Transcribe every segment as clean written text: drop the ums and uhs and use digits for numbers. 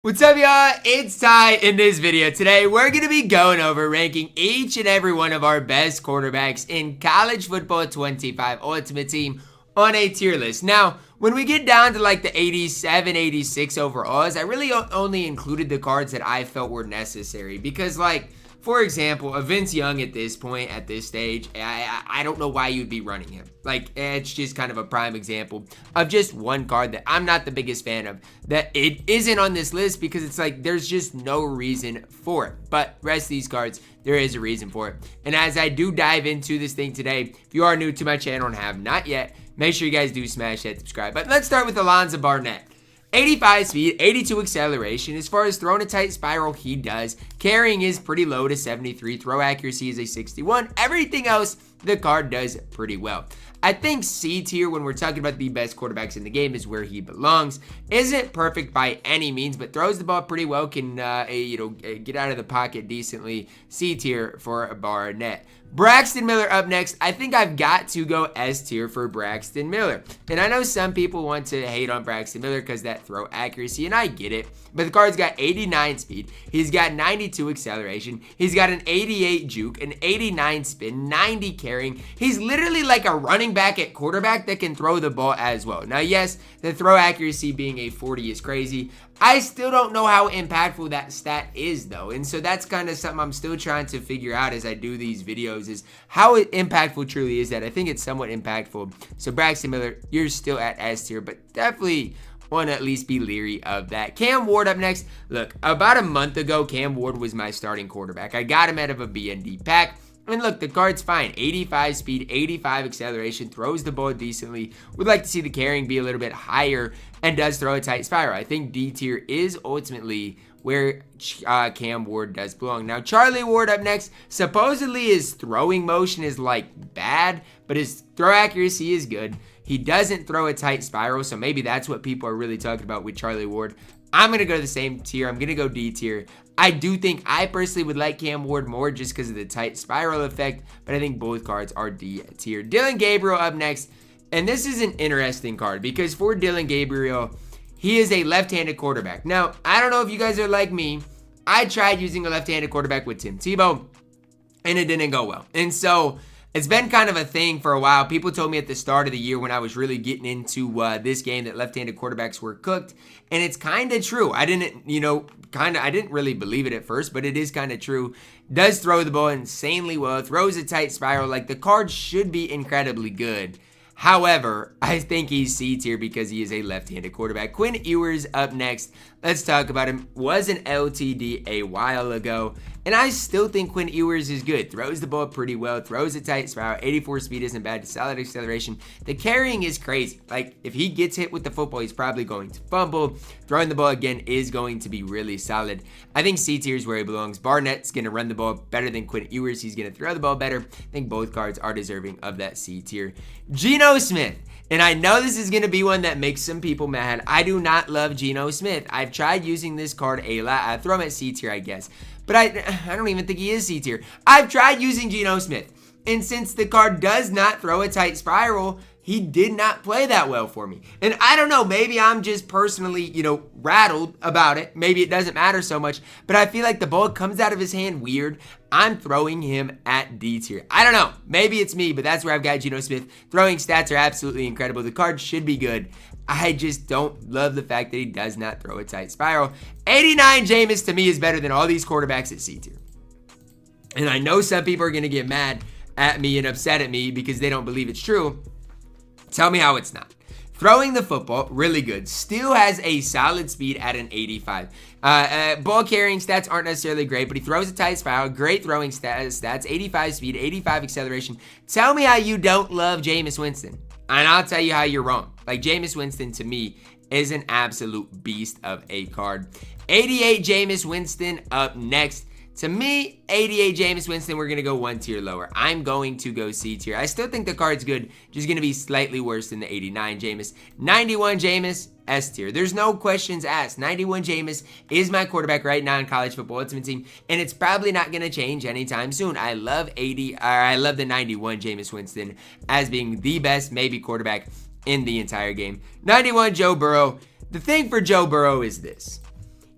What's up, y'all? It's Ty. In this video today, we're going to be going over ranking each and every one of our best quarterbacks in College Football 25 Ultimate Team on a tier list. Now, when we get down to like the 87, 86 overalls, I really only included the cards that I felt were necessary because, like, for example, a Vince Young at this point, at this stage, I don't know why you'd be running him. Like, it's just kind of a prime example of just one card that I'm not the biggest fan of, that it isn't on this list because it's like there's just no reason for it. But rest of these cards, there is a reason for it. And as I do dive into this thing today, if you are new to my channel and have not yet, make sure you guys do smash that subscribe button. Let's start with Alonza Barnett. 85 speed, 82 acceleration. As far as throwing a tight spiral, he does. Carrying is pretty low to 73. Throw accuracy is a 61. Everything else, the card does pretty well. I think C tier, when we're talking about the best quarterbacks in the game, is where he belongs. Isn't perfect by any means, but throws the ball pretty well. Can get out of the pocket decently. C tier for Barnett. Braxton Miller up next. I think I've got to go S tier for Braxton Miller. And I know some people want to hate on Braxton Miller because that throw accuracy, and I get it. But the card's got 89 speed. He's got 92 acceleration. He's got an 88 juke, an 89 spin, 90 carrying. He's literally like a running back at quarterback that can throw the ball as well. Now, yes, the throw accuracy being a 40 is crazy. I still don't know how impactful that stat is, though. And so that's kind of something I'm still trying to figure out as I do these videos, is how impactful truly is that. I think it's somewhat impactful. So Braxton Miller, you're still at S tier, but definitely want to at least be leery of that. Cam Ward up next. Look, about a month ago, Cam Ward was my starting quarterback. I got him out of a BND pack. And look, the card's fine. 85 speed, 85 acceleration, throws the ball decently. Would like to see the carrying be a little bit higher and does throw a tight spiral. I think D tier is ultimately where Cam Ward does belong. Now, Charlie Ward up next. Supposedly his throwing motion is like bad, but his throw accuracy is good. He doesn't throw a tight spiral, so maybe that's what people are really talking about with Charlie Ward. I'm going to go to the same tier. I'm going to go D tier. I do think I personally would like Cam Ward more just because of the tight spiral effect, but I think both cards are D tier. Dillon Gabriel up next, and this is an interesting card because for Dillon Gabriel, he is a left-handed quarterback. Now, I don't know if you guys are like me. I tried using a left-handed quarterback with Tim Tebow, and it didn't go well. And so it's been kind of a thing for a while. People told me at the start of the year when I was really getting into this game that left-handed quarterbacks were cooked, and it's kind of true. I didn't really believe it at first, but it is kind of true. Does throw the ball insanely well, throws a tight spiral. Like, the card should be incredibly good. However, I think he's C tier because he is a left-handed quarterback. Quinn Ewers up next. Let's talk about him. Was an LTD a while ago, and I still think Quinn Ewers is good. Throws the ball pretty well, throws a tight spiral, 84 speed isn't bad, solid acceleration. The carrying is crazy. Like, if he gets hit with the football, he's probably going to fumble. Throwing the ball again is going to be really solid. I think C tier is where he belongs. Barnett's going to run the ball better than Quinn Ewers. He's going to throw the ball better. I think both cards are deserving of that C tier. Geno Smith. And I know this is going to be one that makes some people mad. I do not love Geno Smith. I've tried using this card a lot. I throw him at C tier, I guess. But I don't even think he is C tier. I've tried using Geno Smith. And since the card does not throw a tight spiral, he did not play that well for me. And I don't know, maybe I'm just personally, rattled about it. Maybe it doesn't matter so much. But I feel like the ball comes out of his hand weird. I'm throwing him at D tier. I don't know. Maybe it's me, but that's where I've got Geno Smith. Throwing stats are absolutely incredible. The card should be good. I just don't love the fact that he does not throw a tight spiral. 89 Jameis to me is better than all these quarterbacks at C tier. And I know some people are going to get mad at me and upset at me because they don't believe it's true. Tell me how it's not. Throwing the football, really good. Still has a solid speed at an 85. Ball carrying stats aren't necessarily great, but he throws a tight spiral. Great throwing stats. 85 speed, 85 acceleration. Tell me how you don't love Jameis Winston. And I'll tell you how you're wrong. Like, Jameis Winston, to me, is an absolute beast of a card. 88 Jameis Winston up next. To me, 88 Jameis Winston, we're going to go one tier lower. I'm going to go C tier. I still think the card's good, just going to be slightly worse than the 89 Jameis. 91 Jameis, S tier. There's no questions asked. 91 Jameis is my quarterback right now in College Football Ultimate Team, and it's probably not going to change anytime soon. I love the 91 Jameis Winston as being the best, maybe, quarterback in the entire game. 91 Joe Burrow. The thing for Joe Burrow is this.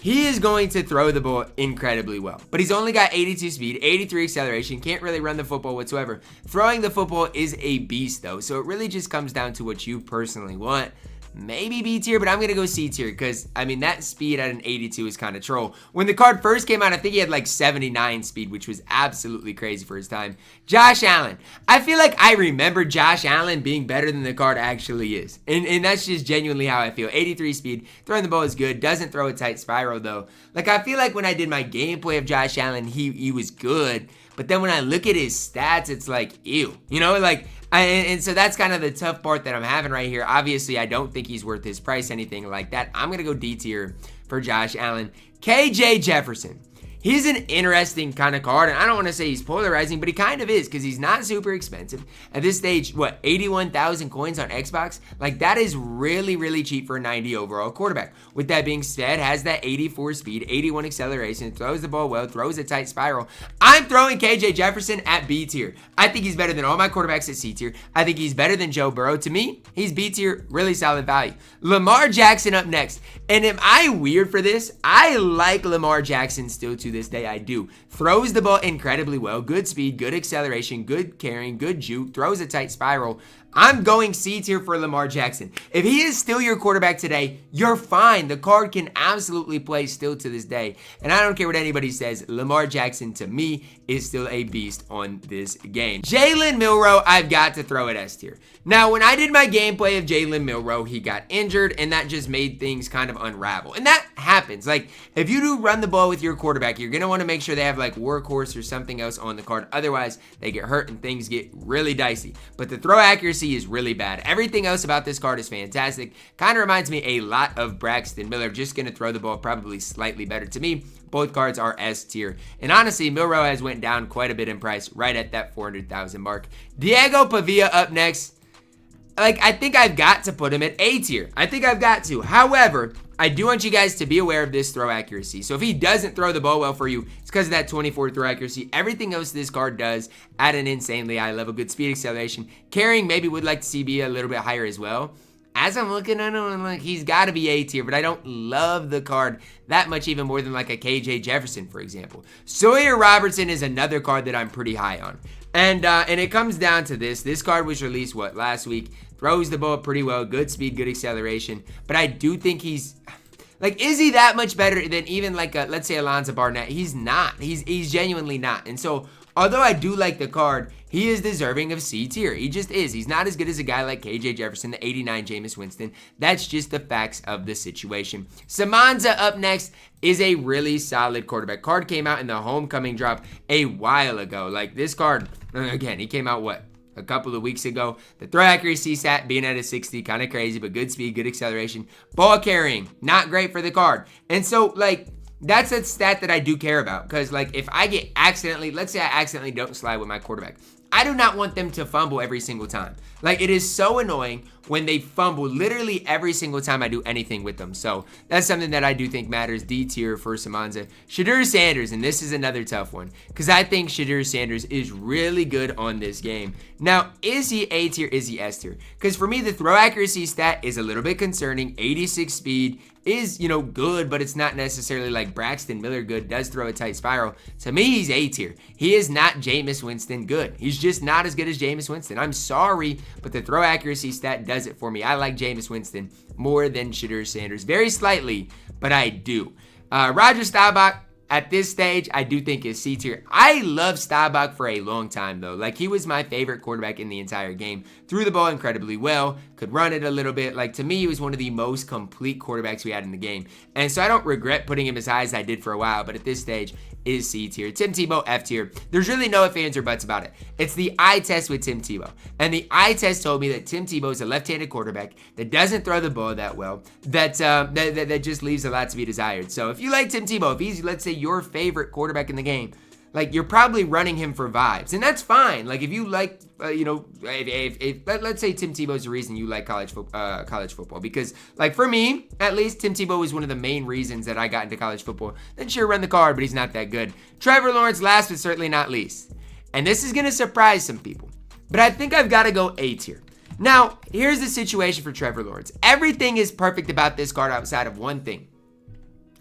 he is going to throw the ball incredibly well. But he's only got 82 speed, 83 acceleration, can't really run the football whatsoever. Throwing the football is a beast though, so it really just comes down to what you personally want. Maybe B tier, but I'm going to go C tier because, I mean, that speed at an 82 is kind of troll. When the card first came out, I think he had like 79 speed, which was absolutely crazy for his time. Josh Allen. I feel like I remember Josh Allen being better than the card actually is. And that's just genuinely how I feel. 83 speed, throwing the ball is good, doesn't throw a tight spiral though. Like, I feel like when I did my gameplay of Josh Allen, he was good. But then when I look at his stats, it's like, ew. You know, like, and so that's kind of the tough part that I'm having right here. Obviously, I don't think he's worth his price, anything like that. I'm going to go D tier for Josh Allen. KJ Jefferson. He's an interesting kind of card, and I don't want to say he's polarizing, but he kind of is because he's not super expensive. At this stage, what, 81,000 coins on Xbox? Like, that is really, really cheap for a 90 overall quarterback. With that being said, has that 84 speed, 81 acceleration, throws the ball well, throws a tight spiral. I'm throwing KJ Jefferson at B tier. I think he's better than all my quarterbacks at C tier. I think he's better than Joe Burrow. To me, he's B tier, really solid value. Lamar Jackson up next. And am I weird for this? I like Lamar Jackson still to this day. I do. Throws the ball incredibly well. Good speed, good acceleration, good carrying, good juke, throws a tight spiral. I'm going C tier for Lamar Jackson. If he is still your quarterback today, you're fine. The card can absolutely play still to this day. And I don't care what anybody says. Lamar Jackson, to me, is still a beast on this game. Jalen Milro, I've got to throw at S tier. Now, when I did my gameplay of Jalen Milro, he got injured, and that just made things kind of unravel. And that happens. Like, if you do run the ball with your quarterback, you're going to want to make sure they have, like, workhorse or something else on the card. Otherwise, they get hurt and things get really dicey. But the throw accuracy is really bad. Everything else about this card is fantastic. Kind of reminds me a lot of Braxton Miller. Just going to throw the ball probably slightly better. To me, both cards are S tier. And honestly, Milro has went down quite a bit in price, right at that 400,000 mark. Diego Pavia up next. Like, I think I've got to put him at A tier. I think I've got to. However, I do want you guys to be aware of this throw accuracy. So if he doesn't throw the ball well for you, it's because of that 24 throw accuracy. Everything else this card does at an insanely high level. Good speed, acceleration. Carrying, maybe would like to see be a little bit higher as well. As I'm looking at him, I'm like, he's got to be A tier, but I don't love the card that much, even more than like a KJ Jefferson, for example. Sawyer Robertson is another card that I'm pretty high on. And it comes down to this. This card was released, what, last week? Throws the ball pretty well. Good speed, good acceleration. But I do think he's... Like, is he that much better than even like, let's say, Alonza Barnett? He's not. He's genuinely not. And so, although I do like the card, he is deserving of C tier. He just is. He's not as good as a guy like KJ Jefferson, the 89 Jameis Winston. That's just the facts of the situation. Semonza up next is a really solid quarterback. Card came out in the homecoming drop a while ago. Like, this card, again, he came out, what? A couple of weeks ago. The throw accuracy stat being at a 60, kind of crazy, but good speed, good acceleration. Ball carrying, not great for the card. And so, like, that's a stat that I do care about. Because, like, if I get accidentally, let's say I accidentally don't slide with my quarterback, I do not want them to fumble every single time. Like, it is so annoying when they fumble literally every single time I do anything with them. So that's something that I do think matters. D tier for Semonza. Shedeur Sanders, and this is another tough one because I think Shedeur Sanders is really good on this game. Now, is he A tier? Is he S tier? Because for me, the throw accuracy stat is a little bit concerning. 86 speed is, you know, good, but it's not necessarily like Braxton Miller good. Does throw a tight spiral. To me, he's A tier. He is not Jameis Winston good. He's just not as good as Jameis Winston. I'm sorry, but the throw accuracy stat does it for me. I like Jameis Winston more than Shedeur Sanders. Very slightly, but I do. Roger Staubach, at this stage, I do think is C tier. I love Staubach for a long time, though. Like, he was my favorite quarterback in the entire game. Threw the ball incredibly well. Could run it a little bit. Like, to me, he was one of the most complete quarterbacks we had in the game. And so I don't regret putting him as high as I did for a while. But at this stage, is C tier. Tim Tebow, F tier. There's really no ifs, ands, or buts about it. It's the eye test with Tim Tebow. And the eye test told me that Tim Tebow is a left-handed quarterback that doesn't throw the ball that well, that just leaves a lot to be desired. So if you like Tim Tebow, if he's, let's say, your favorite quarterback in the game, like, you're probably running him for vibes, and that's fine. Like, if you like, you know, let's say Tim Tebow is the reason you like college football, because, like, for me, at least, Tim Tebow was one of the main reasons that I got into college football. Then sure, run the card, but he's not that good. Trevor Lawrence, last but certainly not least, and this is gonna surprise some people, but I think I've got to go A tier. Now, here's the situation for Trevor Lawrence. Everything is perfect about this card outside of one thing.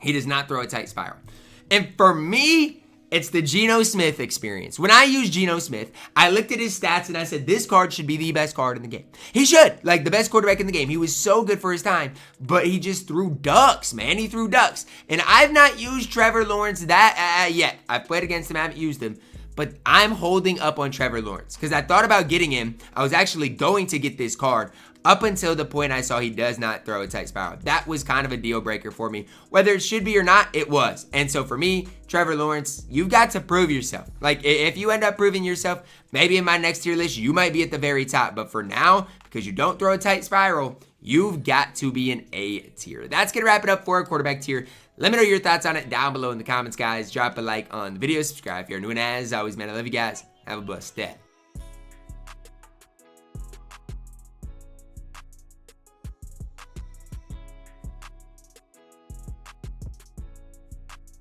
He does not throw a tight spiral. And for me, it's the Geno Smith experience. When I used Geno Smith, I looked at his stats and I said, this card should be the best card in the game. He should, like the best quarterback in the game. He was so good for his time, but he just threw ducks, man. He threw ducks. And I've not used Trevor Lawrence that yet. I've played against him, I haven't used him. But I'm holding up on Trevor Lawrence because I thought about getting him. I was actually going to get this card up until the point I saw he does not throw a tight spiral. That was kind of a deal breaker for me. Whether it should be or not, it was. And so for me, Trevor Lawrence, you've got to prove yourself. Like, if you end up proving yourself, maybe in my next tier list, you might be at the very top. But for now, because you don't throw a tight spiral, you've got to be an A tier. That's going to wrap it up for our quarterback tier. Let me know your thoughts on it down below in the comments, guys. Drop a like on the video. Subscribe if you're new. And as always, man, I love you guys. Have a blessed day.